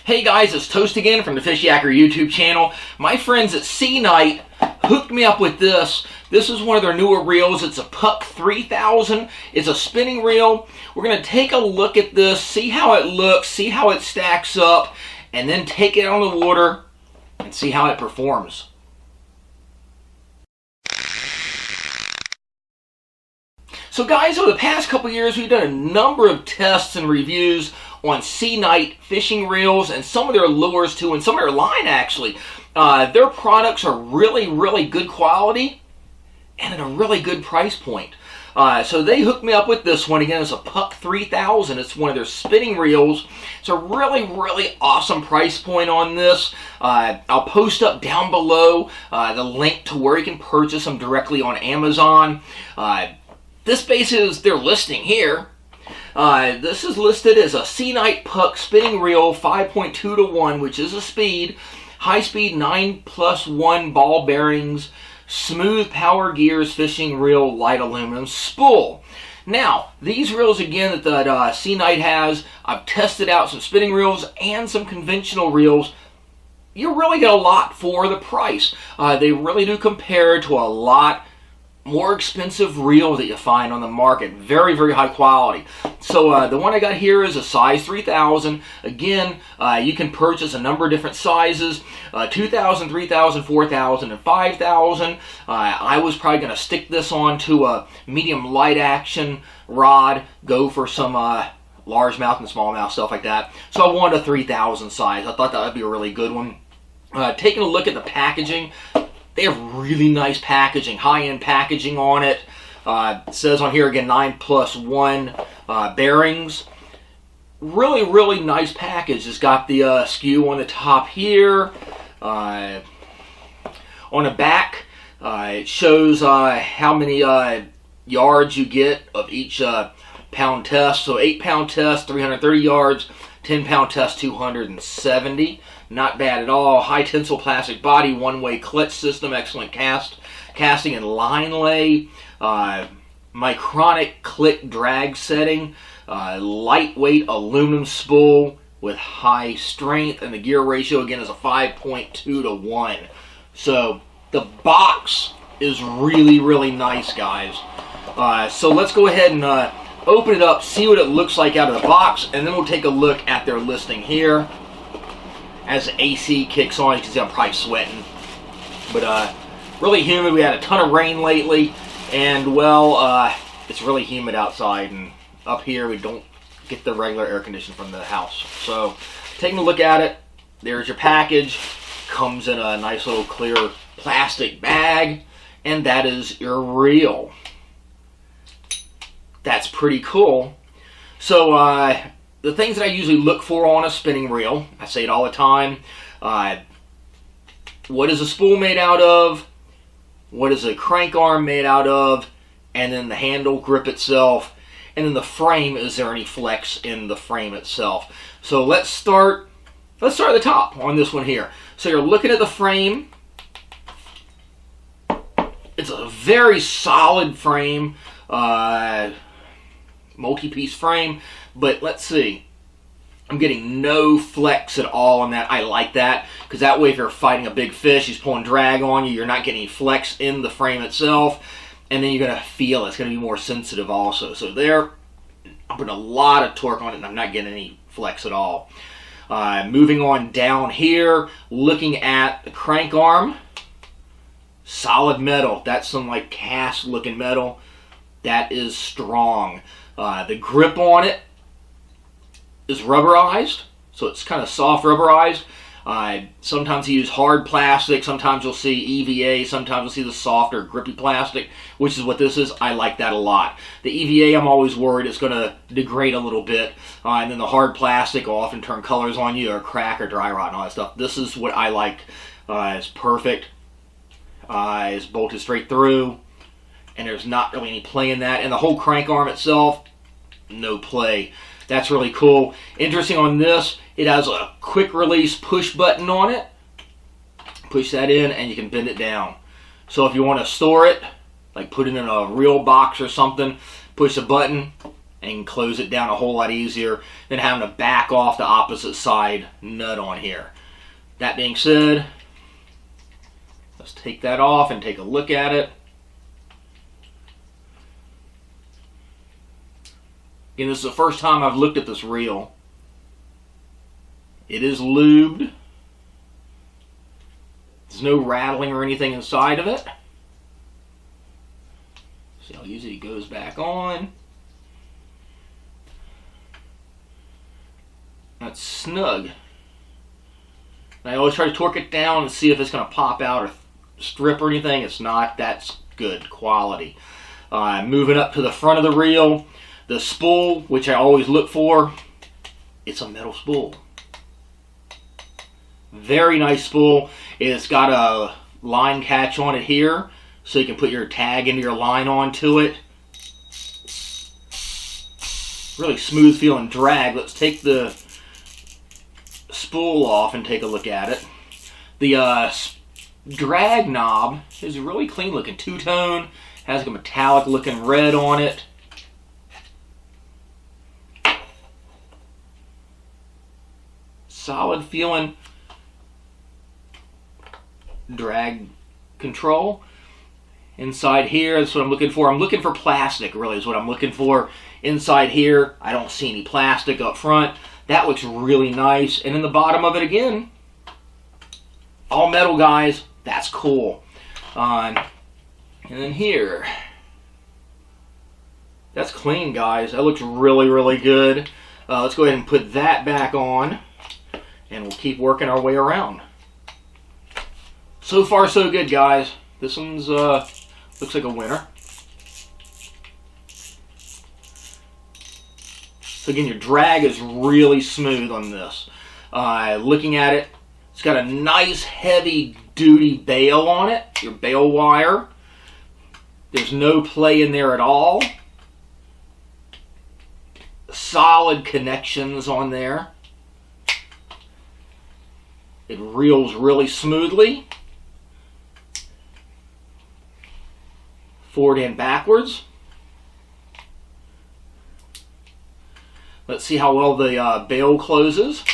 Hey guys, it's Toast again from the Fishyaker YouTube channel. My friends at SeaKnight hooked me up with this. This is one of their newer reels. It's a Puck 3000. It's a spinning reel. We're going to take a look at this, see how it looks, see how it stacks up, and then take it on the water and see how it performs. So guys, over the past couple years, we've done a number of tests and reviews on SeaKnight fishing reels and some of their lures too, and some of their line actually. Their products are really good quality and at a really good price point. So they hooked me up with this one. Again, it's a Puck 3000. It's one of their spinning reels. It's a really awesome price point on this. I'll post up down below the link to where you can purchase them directly on Amazon. This basically is their listing here. This is listed as a SeaKnight Puck spinning reel 5.2 to 1, which is a speed, high speed 9+1 ball bearings, smooth power gears fishing reel, light aluminum spool. Now, these reels again that SeaKnight has, I've tested out some spinning reels and some conventional reels. You really get a lot for the price. They really do compare to a lot more expensive reel that you find on the market. Very high quality. So the one I got here is a size 3000. Again, you can purchase a number of different sizes, 2000, 3000, 4000, and 5000. I was probably going to stick this onto a medium light action rod, go for some largemouth and smallmouth, stuff like that. So I wanted a 3000 size. I thought that would be a really good one. Taking a look at the packaging, they have really nice packaging, high-end packaging on it. It says on here again 9+1 bearings. Really nice package. It's got the skew on the top here. On the back, it shows how many yards you get of each pound test. So 8-pound test, 330 yards. 10-pound test, 270. Not bad at all. High tensile plastic body, one-way clutch system, excellent casting and line lay. Micronic click drag setting. Lightweight aluminum spool with high strength, and the gear ratio again is a 5.2 to 1. So the box is really nice, guys. So let's go ahead and open it up, see what it looks like out of the box, and then we'll take a look at their listing here. As the AC kicks on, you can see I'm probably sweating. But really humid. We had a ton of rain lately, and well, it's really humid outside, and up here we don't get the regular air conditioning from the house. So taking a look at it, there's your package. Comes in a nice little clear plastic bag, and that is your reel. That's pretty cool. So the things that I usually look for on a spinning reel, I say it all the time. What is a spool made out of? What is a crank arm made out of? And then the handle grip itself. And then the frame, is there any flex in the frame itself? So let's start at the top on this one here. So you're looking at the frame. It's a very solid frame. Multi-piece frame, but let's see. I'm getting no flex at all on that. I like that, because that way if you're fighting a big fish, he's pulling drag on you, you're not getting any flex in the frame itself, and then you're going to feel it's going to be more sensitive also. So there, I'm putting a lot of torque on it, and I'm not getting any flex at all. Moving on down here, looking at the crank arm. Solid metal. That's some like cast looking metal. That is strong. The grip on it is rubberized, so it's kind of soft rubberized. Sometimes you use hard plastic, sometimes you'll see EVA, sometimes you'll see the softer grippy plastic, which is what this is. I like that a lot. The EVA, I'm always worried it's going to degrade a little bit, and then the hard plastic will often turn colors on you, or crack or dry rot and all that stuff. This is what I like. It's perfect. It's bolted straight through, and there's not really any play in that. And the whole crank arm itself, no play. That's really cool. Interesting on this, it has a quick release push button on it. Push that in and you can bend it down. So if you want to store it, like put it in a reel box or something, push the button, and close it down a whole lot easier than having to back off the opposite side nut on here. That being said, let's take that off and take a look at it. Again, this is the first time I've looked at this reel. It is lubed. There's no rattling or anything inside of it. See how easy it goes back on. That's snug. And I always try to torque it down and see if it's going to pop out or strip or anything. It's not. That's good quality. Moving up to the front of the reel, the spool, which I always look for, it's a metal spool. Very nice spool. It's got a line catch on it here, so you can put your tag into your line onto it. Really smooth feeling drag. Let's take the spool off and take a look at it. The drag knob is really clean looking. Two-tone, has like a metallic looking red on it. Solid feeling drag control. Inside here, that's what I'm looking for. I'm looking for plastic, really, is what I'm looking for. Inside here, I don't see any plastic up front. That looks really nice. And in the bottom of it again, all metal, guys. That's cool. And then here, that's clean, guys. That looks really, really good. Let's go ahead and put that back on, and we'll keep working our way around. So far, so good, guys. This one's looks like a winner. So again, your drag is really smooth on this. Looking at it, it's got a nice heavy-duty bail on it, your bail wire. There's no play in there at all. Solid connections on there. It reels really smoothly. Forward and backwards. Let's see how well the bail closes.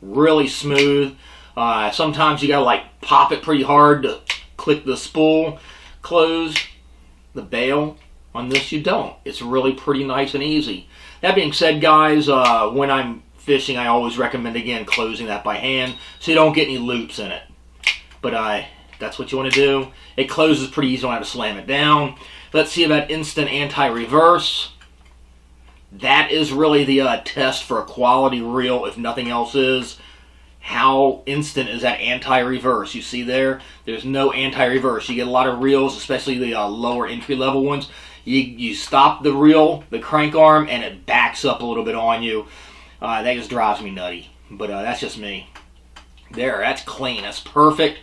Really smooth. Sometimes you gotta like pop it pretty hard to click the spool close. The bail on this you don't. It's really pretty nice and easy. That being said, guys, when I'm fishing, I always recommend again closing that by hand so you don't get any loops in it. But that's what you want to do. It closes pretty easy. You don't have to slam it down. Let's see about instant anti-reverse. That is really the test for a quality reel, if nothing else is. How instant is that anti-reverse? You see there? There's no anti-reverse. You get a lot of reels, especially the lower entry-level ones. You stop the reel, the crank arm, and it backs up a little bit on you. That just drives me nutty. But that's just me. There, that's clean. That's perfect.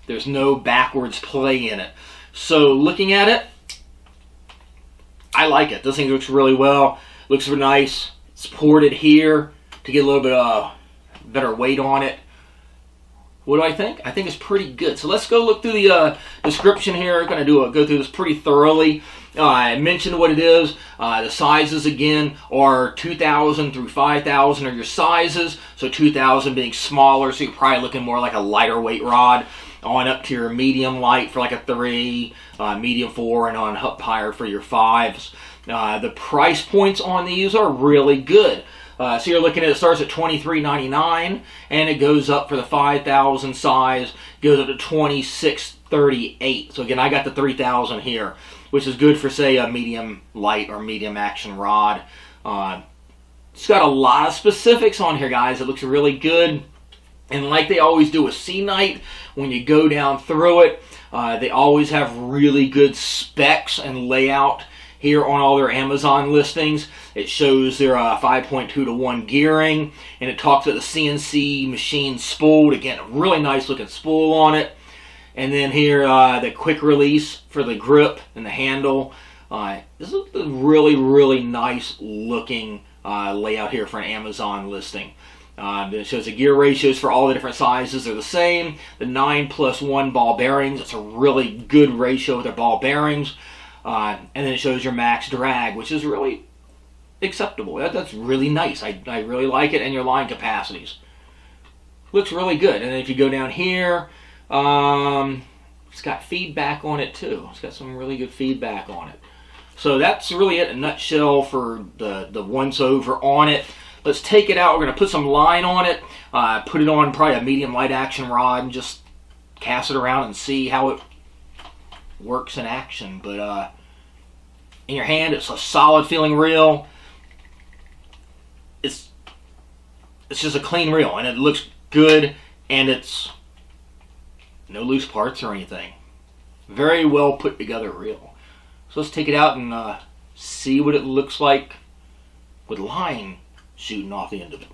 There's no backwards play in it. So looking at it, I like it. This thing looks really well. Looks really nice. It's ported here to get a little bit better weight on it. What do I think? I think it's pretty good. So let's go look through the description here. I'm going to go through this pretty thoroughly. I mentioned what it is. The sizes again are 2,000 through 5,000 are your sizes. So 2,000 being smaller, so you're probably looking more like a lighter weight rod. On up to your medium light for like a 3, medium 4, and on up higher for your 5s. The price points on these are really good. So you're looking at, it starts at $23.99 and it goes up for the 5,000 size, goes up to $26.38. So again, I got the 3,000 here, which is good for say a medium light or medium action rod. It's got a lot of specifics on here, guys. It looks really good. And like they always do with SeaKnight, when you go down through it, they always have really good specs and layout here on all their Amazon listings. It shows their 5.2 to 1 gearing, and it talks about the CNC machine spool. Again, a really nice looking spool on it. And then here, the quick release for the grip and the handle. This is a really, really nice looking layout here for an Amazon listing. It shows the gear ratios for all the different sizes are the same. The 9+1 ball bearings, it's a really good ratio with their ball bearings. And then it shows your max drag, which is really acceptable. That's really nice. I really like it, and your line capacities. Looks really good. And then if you go down here, it's got feedback on it too. It's got some really good feedback on it. So that's really it in a nutshell for the once over on it. Let's take it out. We're going to put some line on it. Put it on probably a medium light action rod and just cast it around and see how it works in action. But in your hand, it's a solid feeling reel. It's just a clean reel, and it looks good, and it's no loose parts or anything. Very well put together reel. So let's take it out and see what it looks like with line shooting off the end of it.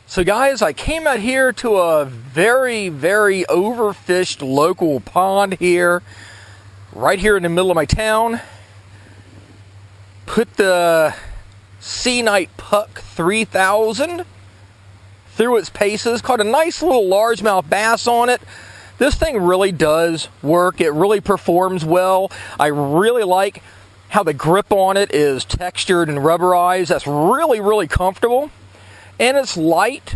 So guys, I came out here to a very, very overfished local pond here, right here in the middle of my town. Put the SeaKnight Puck 3000 through its paces, caught a nice little largemouth bass on it. This thing really does work. It really performs well. I really like how the grip on it is textured and rubberized. That's really, really comfortable. And it's light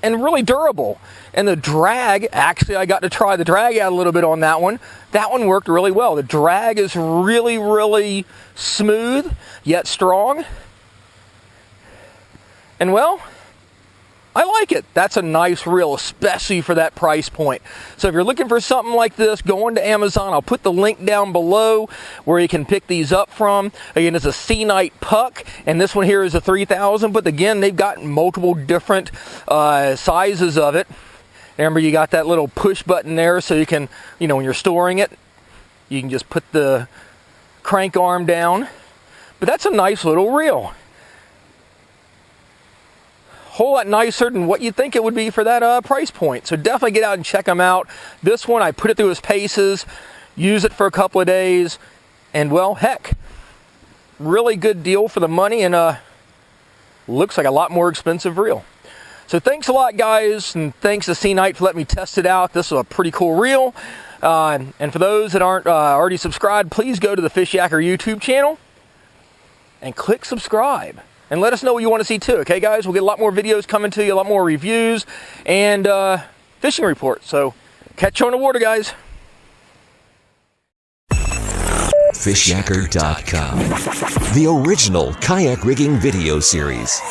and really durable. And the drag, actually I got to try the drag out a little bit on that one. That one worked really well. The drag is really, really smooth, yet strong. And well, I like it. That's a nice reel, especially for that price point. So if you're looking for something like this, go into Amazon. I'll put the link down below where you can pick these up from. Again, it's a SeaKnight Puck, and this one here is a 3000, but again, they've got multiple different sizes of it. Remember, you got that little push button there, so you can, you know, when you're storing it, you can just put the crank arm down. But that's a nice little reel. Whole lot nicer than what you'd think it would be for that price point. So definitely get out and check them out. This one, I put it through its paces, use it for a couple of days, and well, heck, really good deal for the money, and looks like a lot more expensive reel. So thanks a lot, guys, and thanks to SeaKnight for letting me test it out. This is a pretty cool reel. And for those that aren't already subscribed, please go to the Fishyaker YouTube channel and click subscribe. And let us know what you want to see too, okay guys? We'll get a lot more videos coming to you, a lot more reviews, and fishing reports. So, catch you on the water, guys. Fishyaker.com, the original kayak rigging video series.